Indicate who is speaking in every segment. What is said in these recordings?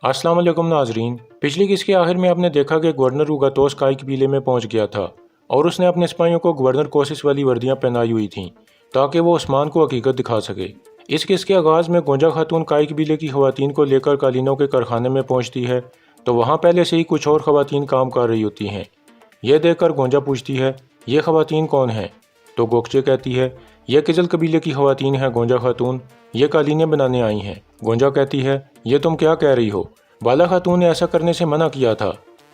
Speaker 1: अस्सलाम वालेकुम नाजरीन। पिछली किस्त के आखिर में आपने देखा कि गवर्नर रुगातोस काई कबीले में पहुंच गया था और उसने अपने सिपाहियों को गवर्नर कोसिस वाली वर्दियां पहनाई हुई थीं ताकि वो उस्मान को हकीकत दिखा सके। इस किस्त के आगाज़ में गोंजा खातून काई कबीले की खवातीन को लेकर कालीनों के कारखाने में पहुँचती है तो वहाँ पहले से ही कुछ और खवातीन काम कर रही होती हैं। यह देखकर गोंजा पूछती है, ये खवातीन कौन हैं? तो गोकचे कहती है, यह किजल कबीले की खवातीन हैं गोंजा खातून, ये कालीनें बनाने आई हैं। गोंजा कहती है, ये तुम क्या कह रही हो? बाला खातून ने ऐसा करने से मना किया था।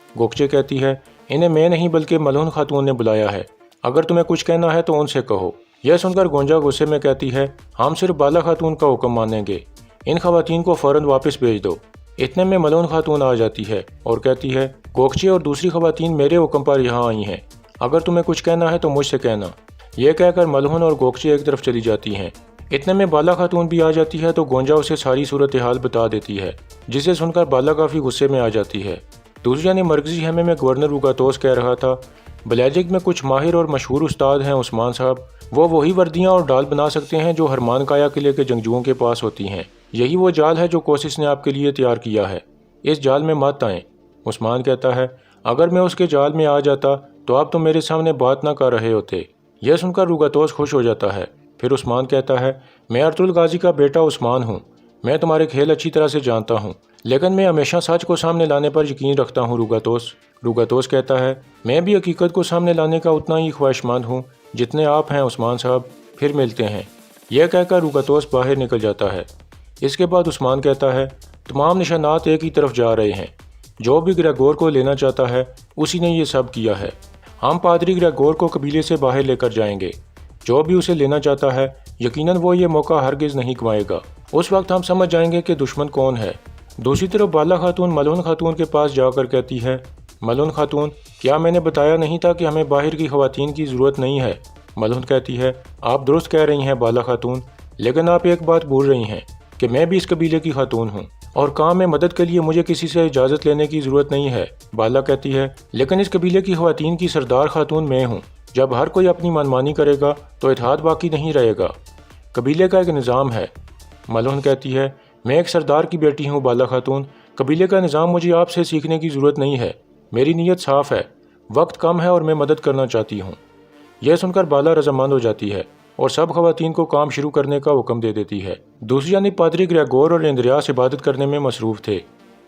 Speaker 1: गोकचे कहती है, इन्हें मैं नहीं बल्कि मलहून खातून ने बुलाया है, अगर तुम्हें कुछ कहना है तो उनसे कहो। यह सुनकर गोंजा गुस्से में कहती है, हम सिर्फ बाला खातून का हुक्म मानेंगे, इन खवातीन को फ़ौरन वापस भेज दो। इतने में मलहून खातून आ जाती है और कहती है, गोकचे और दूसरी खवातीन मेरे हुक्म पर यहाँ आई हैं, अगर तुम्हें कुछ कहना है तो मुझसे कहना। यह कहकर मलहून और गोकचे एक तरफ चली जाती हैं। इतने में बाला खातून भी आ जाती है तो गोंजा उसे सारी सूरत हाल बता देती है, जिसे सुनकर बाला काफ़ी गुस्से में आ जाती है। दूसरी जाने मरकजी खेमे में गवर्नर रुगातोस कह रहा था, बलाजिक में कुछ माहिर और मशहूर उस्ताद हैं उस्मान साहब, वो वही वर्दियाँ और डाल बना सकते हैं जो हरमान काया किले के जंगजुओं के पास होती हैं। यही वो जाल है जो कोसिस ने आपके लिए तैयार किया है, इस जाल में मत आएँ। उस्मान कहता है, अगर मैं उसके जाल में आ जाता तो आप तो मेरे सामने बात ना कर रहे होते। यह सुनकर रुगातोस खुश हो जाता है। फिर उस्मान कहता है, मैं अर्तुल गाजी का बेटा उस्मान हूँ, मैं तुम्हारे खेल अच्छी तरह से जानता हूँ, लेकिन मैं हमेशा सच को सामने लाने पर यकीन रखता हूँ रुगातोस। रुगातोस कहता है, मैं भी हकीकत को सामने लाने का उतना ही ख्वाहिशमंद हूँ जितने आप हैं उस्मान साहब, फिर मिलते हैं। यह कहकर रुगातोस बाहर निकल जाता है। इसके बाद उस्मान कहता है, तमाम निशानात एक ही तरफ जा रहे हैं, जो भी ग्रेगोर को लेना चाहता है उसी ने ये सब किया है। हम पादरी ग्रेगोर को कबीले से बाहर लेकर जाएंगे, जो भी उसे लेना चाहता है यकीनन वो ये मौका हरगिज़ नहीं गंवाएगा। उस वक्त हम समझ जाएंगे कि दुश्मन कौन है। दूसरी तरफ बाला खातून मलहून खातून के पास जाकर कहती है, मलहून खातून, क्या मैंने बताया नहीं था कि हमें बाहर की खवातीन की ज़रूरत नहीं है? मलहून कहती है, आप दुरुस्त कह रही हैं बाला खातून, लेकिन आप एक बात भूल रही हैं कि मैं भी इस कबीले की खातून हूँ और काम में मदद के लिए मुझे किसी से इजाज़त लेने की ज़रूरत नहीं है। बाला कहती है, लेकिन इस कबीले की खवातीन की सरदार खातून मैं हूँ, जब हर कोई अपनी मनमानी करेगा तो इत्तेहाद बाकी नहीं रहेगा, कबीले का एक निज़ाम है। मलहून कहती है, मैं एक सरदार की बेटी हूँ बाला खातून, कबीले का निज़ाम मुझे आपसे सीखने की ज़रूरत नहीं है, मेरी नीयत साफ़ है, वक्त कम है और मैं मदद करना चाहती हूँ। यह सुनकर बाला रजामंद हो जाती है और सब खवातीन को काम शुरू करने का हुक्म दे देती है। दूसरी जानिब पादरी ग्रेगोर और इंद्रियास इबादत करने में मसरूफ़ थे।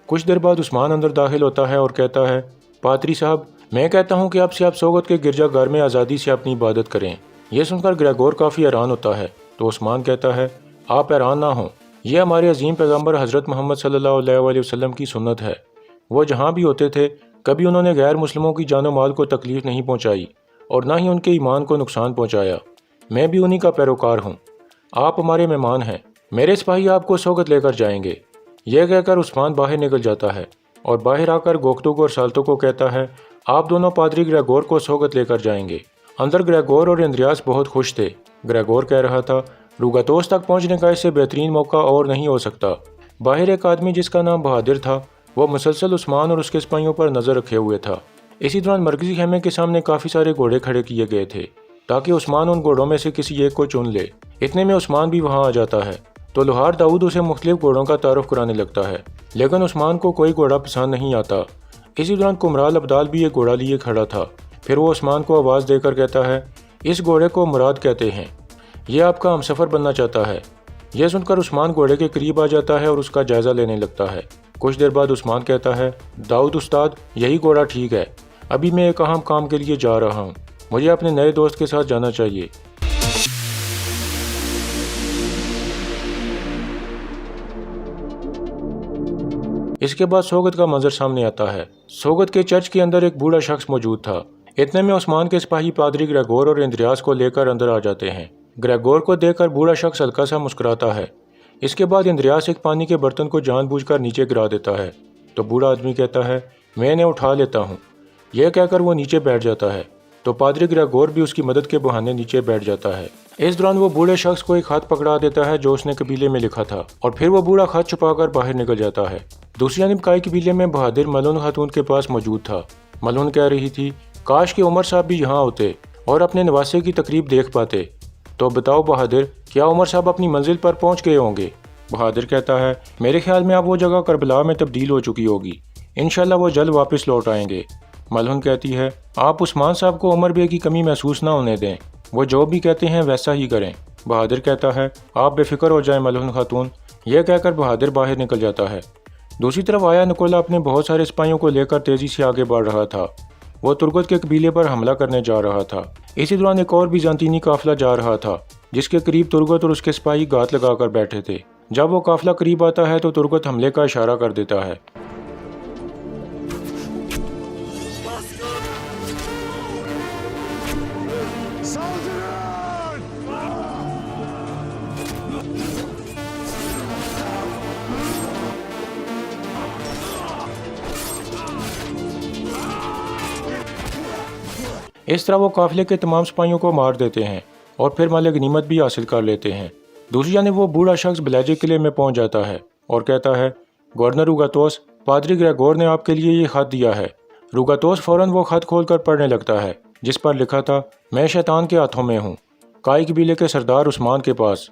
Speaker 1: कुछ देर बाद उस्मान अंदर दाखिल होता है और कहता है, पादरी साहब, मैं कहता हूँ कि आपसे आप सोगत के गिरजाघर में आज़ादी से अपनी इबादत करें। यह सुनकर ग्रेगोर काफ़ी हैरान होता है तो उस्मान कहता है, आप हैरान ना हों, यह हमारे अजीम पैगम्बर हज़रत मोहम्मद सल्लल्लाहु अलैहि वसल्लम की सुन्नत है। वो जहाँ भी होते थे कभी उन्होंने गैर मुस्लिमों की जानो माल को तकलीफ़ नहीं पहुँचाई और ना ही उनके ईमान को नुकसान पहुँचाया। मैं भी उन्हीं का पैरोकार हूँ। आप हमारे मेहमान हैं, मेरे सिपाही आपको सोगत लेकर जाएंगे। यह कहकर उस्मान बाहर निकल जाता है और बाहर आकर गोकतुग और साल्तो को कहता है, आप दोनों पादरी ग्रेगोर को सोगत लेकर जाएंगे। अंदर ग्रेगोर और इंद्रियास बहुत खुश थे। ग्रेगोर कह रहा था, रुगातोस तक पहुंचने का इससे बेहतरीन मौका और नहीं हो सकता। बाहर एक आदमी जिसका नाम बहादुर था, वह मुसलसल उस्मान और उसके सिपाहियों पर नज़र रखे हुए था। इसी दौरान मरकजी खेमे के सामने काफ़ी सारे घोड़े खड़े किए गए थे ताकि उस्मान उन घोड़ों में से किसी एक को चुन ले। इतने में उस्मान भी वहाँ आ जाता है तो लोहार दाऊद उसे मुख्तलिफ घोड़ों का तारुफ कराने लगता है, लेकिन उस्मान को कोई घोड़ा पसंद नहीं आता। इसी दौरान कुमराल अब्दाल भी एक घोड़ा लिए खड़ा था। फिर वो उस्मान को आवाज़ देकर कहता है, इस घोड़े को मुराद कहते हैं, यह आपका हमसफ़र बनना चाहता है। यह सुनकर उस्मान घोड़े के करीब आ जाता है और उसका जायज़ा लेने लगता है। कुछ देर बाद उस्मान कहता है, दाऊद उस्ताद, यही घोड़ा ठीक है, अभी मैं एक अहम काम के लिए जा रहा हूँ, मुझे अपने नए दोस्त के साथ जाना चाहिए। इसके बाद सोगत का मंजर सामने आता है। सोगत के चर्च के अंदर एक बूढ़ा शख्स मौजूद था। इतने में उस्मान के सिपाही पादरी ग्रेगोर और इंद्रियास को लेकर अंदर आ जाते हैं। ग्रेगोर को देखकर बूढ़ा शख्स हल्का सा मुस्कुराता है। इसके बाद इंद्रियास एक पानी के बर्तन को जानबूझकर नीचे गिरा देता है तो बूढ़ा आदमी कहता है, मैं इन्हें उठा लेता हूँ। यह कहकर वो नीचे बैठ जाता है तो पादरी ग्रेगोर भी उसकी मदद के बहाने नीचे बैठ जाता है। इस दौरान वो बूढ़े शख्स को एक खत पकड़ा देता है जो उसने कबीले में लिखा था और फिर वो बूढ़ा खत छुपाकर बाहर निकल जाता है। दूसरी जानिब काई कबीले में बहादुर मलहून खातून के पास मौजूद था। मलहून कह रही थी, काश कि उमर साहब भी यहाँ होते और अपने नवासे की तकरीब देख पाते। तो बताओ बहादुर, क्या उमर साहब अपनी मंजिल पर पहुँच गए होंगे? बहादुर कहता है, मेरे ख्याल में अब वो जगह करबला में तब्दील हो चुकी होगी, इंशाल्लाह वो जल्द वापस लौट आएंगे। मलहुन कहती है, आप उस्मान साहब को उमर बे की कमी महसूस ना होने दें, वो जो भी कहते हैं वैसा ही करें। बहादुर कहता है, आप बेफिक्र हो जाएं मलहुन खातून। यह कहकर बहादुर बाहर निकल जाता है। दूसरी तरफ आया निकोला अपने बहुत सारे सिपाहियों को लेकर तेजी से आगे बढ़ रहा था। वो तुर्गत के कबीले पर हमला करने जा रहा था। इसी दौरान एक और बीजांतीनी काफिला जा रहा था, जिसके करीब तुर्गत और उसके सिपाही घात लगाकर बैठे थे। जब वो काफिला करीब आता है तो तुर्गत हमले का इशारा कर देता है। इस तरह वो काफिले के तमाम सिपाहियों को मार देते हैं और फिर माल गनीमत भी हासिल कर लेते हैं। दूसरी जानिब वो बूढ़ा शख्स ब्लेजे किले में पहुंच जाता है और कहता है, गवर्नर रुगातोस, पादरी ग्रेगोर ने आपके लिए ये खत दिया है। रुगातोस फौरन वो खत खोलकर पढ़ने लगता है, जिस पर लिखा था, मैं शैतान के हाथों में हूँ, काई कबीले के सरदार उस्मान के पास।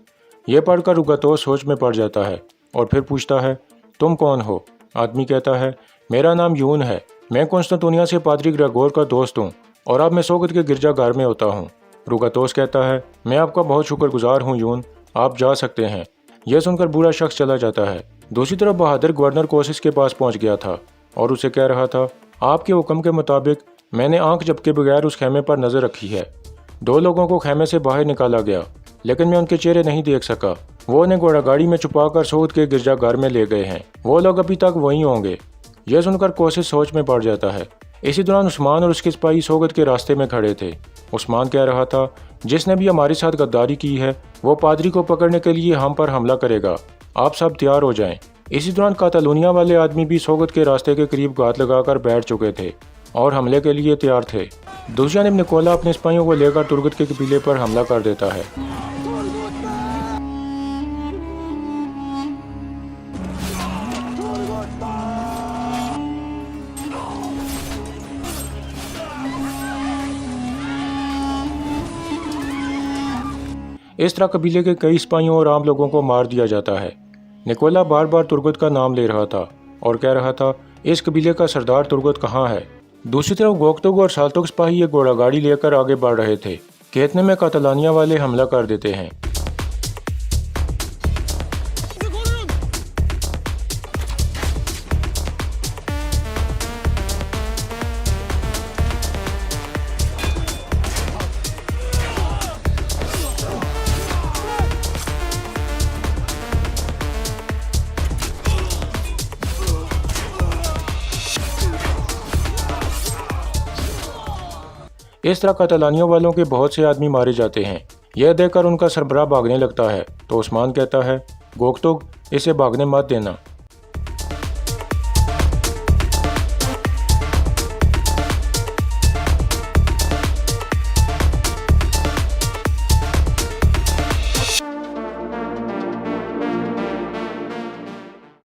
Speaker 1: यह पढ़कर रुगातोस सोच में पड़ जाता है और फिर पूछता है, तुम कौन हो? आदमी कहता है, मेरा नाम यून है, मैं कॉन्स्टेंटिनोपिया से पादरी ग्रेगोर का दोस्त हूँ और अब मैं सोगत के गिरजाघर में होता हूँ। रुगातोस कहता है, मैं आपका बहुत शुक्रगुजार हूँ यून, आप जा सकते हैं। यह सुनकर बूढ़ा शख्स चला जाता है। दूसरी तरफ बहादुर गवर्नर कोसिस के पास पहुंच गया था और उसे कह रहा था, आपके हुक्म के मुताबिक मैंने आंख झपके बगैर उस खेमे पर नजर रखी है। 2 लोगों को खेमे से बाहर निकाला गया, लेकिन मैं उनके चेहरे नहीं देख सका। वो उन्हें घोड़ागाड़ी में छुपाकर सोगत के गिरजाघर में ले गए हैं। वो लोग अभी तक वहीं होंगे। यह सुनकर कोसिस सोच में पड़ जाता है। इसी दौरान उस्मान और उसके सिपाही सोगत के रास्ते में खड़े थे। उस्मान कह रहा था, जिसने भी हमारे साथ गद्दारी की है वो पादरी को पकड़ने के लिए हम पर हमला करेगा, आप सब तैयार हो जाएं। इसी दौरान कातालूनिया वाले आदमी भी सोगत के रास्ते के करीब घात लगाकर बैठ चुके थे और हमले के लिए तैयार थे। दूसरी जानिब निकोला अपने सिपाहियों को लेकर तुर्गत के कबीले पर हमला कर देता है। इस तरह कबीले के कई सिपाहियों और आम लोगों को मार दिया जाता है। निकोला बार बार तुर्गत का नाम ले रहा था और कह रहा था, इस कबीले का सरदार तुर्गत कहाँ है? दूसरी तरफ गोक्तुग और साल्तुक सिपाही एक घोड़ागाड़ी लेकर आगे बढ़ रहे थे कि इतने में कातालानिया वाले हमला कर देते हैं। इस तरह कातालानियों वालों के बहुत से आदमी मारे जाते हैं। यह देखकर उनका सरबराह भागने लगता है तो उस्मान कहता है, गोक्तुग, इसे भागने मत देना,